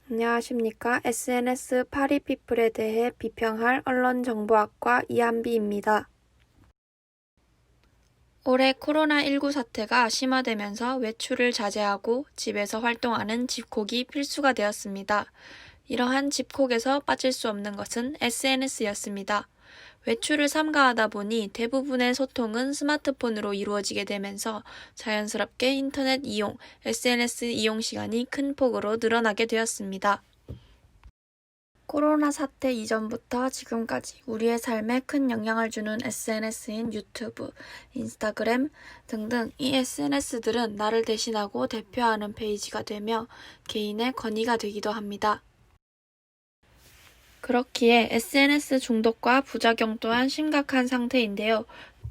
안녕하십니까. SNS 파리피플에 대해 비평할 언론정보학과 이한비입니다. 올해 코로나19 사태가 심화되면서 외출을 자제하고 집에서 활동하는 집콕이 필수가 되었습니다. 이러한 집콕에서 빠질 수 없는 것은 SNS였습니다. 외출을 삼가하다 보니 대부분의 소통은 스마트폰으로 이루어지게 되면서 자연스럽게 인터넷 이용, SNS 이용 시간이 큰 폭으로 늘어나게 되었습니다. 코로나 사태 이전부터 지금까지 우리의 삶에 큰 영향을 주는 SNS인 유튜브, 인스타그램 등등 이 SNS들은 나를 대신하고 대표하는 페이지가 되며 개인의 권위가 되기도 합니다. 그렇기에 SNS 중독과 부작용 또한 심각한 상태인데요.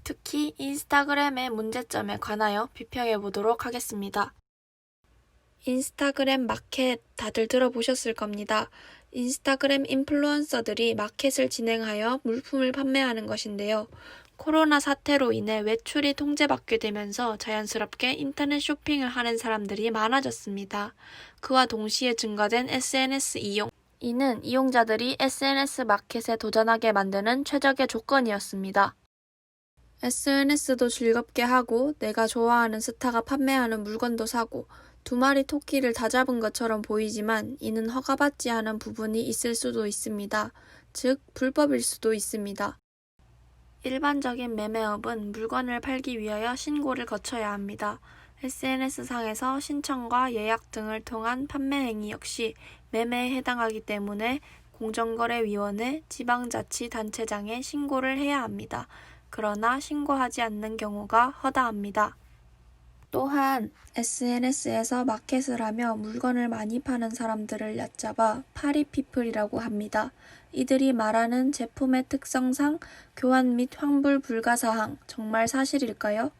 특히 인스타그램의 문제점에 관하여 비평해 보도록 하겠습니다. 인스타그램 마켓 다들 들어보셨을 겁니다. 인스타그램 인플루언서들이 마켓을 진행하여 물품을 판매하는 것인데요. 코로나 사태로 인해 외출이 통제받게 되면서 자연스럽게 인터넷 쇼핑을 하는 사람들이 많아졌습니다. 그와 동시에 증가된 SNS 이용. 이는 이용자들이 SNS 마켓에 도전하게 만드는 최적의 조건이었습니다. SNS도 즐겁게 하고 내가 좋아하는 스타가 판매하는 물건도 사고 두 마리 토끼를 다 잡은 것처럼 보이지만 이는 허가받지 않은 부분이 있을 수도 있습니다. 즉, 불법일 수도 있습니다. 일반적인 매매업은 물건을 팔기 위하여 신고를 거쳐야 합니다. SNS상에서 신청과 예약 등을 통한 판매 행위 역시 매매에 해당하기 때문에 공정거래위원회, 지방자치단체장에 신고를 해야 합니다. 그러나 신고하지 않는 경우가 허다합니다. 또한 SNS에서 마켓을 하며 물건을 많이 파는 사람들을 얕잡아 파리피플이라고 합니다. 이들이 말하는 제품의 특성상 교환 및 환불 불가 사항 정말 사실일까요?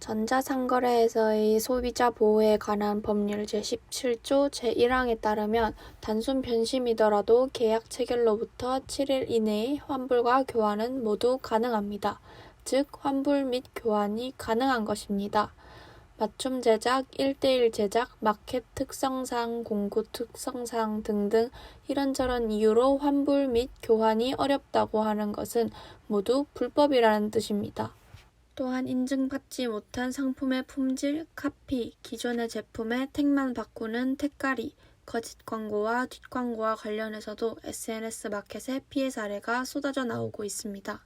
전자상거래에서의 소비자 보호에 관한 법률 제17조 제1항에 따르면 단순 변심이더라도 계약 체결로부터 7일 이내에 환불과 교환은 모두 가능합니다. 즉, 환불 및 교환이 가능한 것입니다. 맞춤 제작, 1:1 제작, 마켓 특성상, 공구 특성상 등등 이런저런 이유로 환불 및 교환이 어렵다고 하는 것은 모두 불법이라는 뜻입니다. 또한 인증받지 못한 상품의 품질, 카피, 기존의 제품의 택만 바꾸는 택가리, 거짓 광고와 뒷광고와 관련해서도 SNS 마켓의 피해 사례가 쏟아져 나오고 있습니다.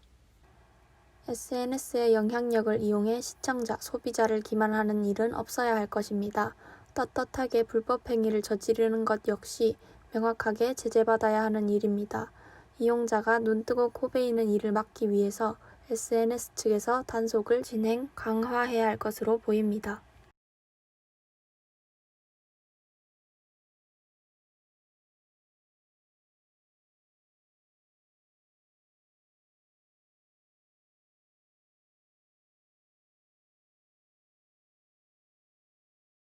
SNS의 영향력을 이용해 시청자, 소비자를 기만하는 일은 없어야 할 것입니다. 떳떳하게 불법 행위를 저지르는 것 역시 명확하게 제재받아야 하는 일입니다. 이용자가 눈뜨고 코베이는 일을 막기 위해서 SNS 측에서 단속을 진행, 강화해야 할 것으로 보입니다.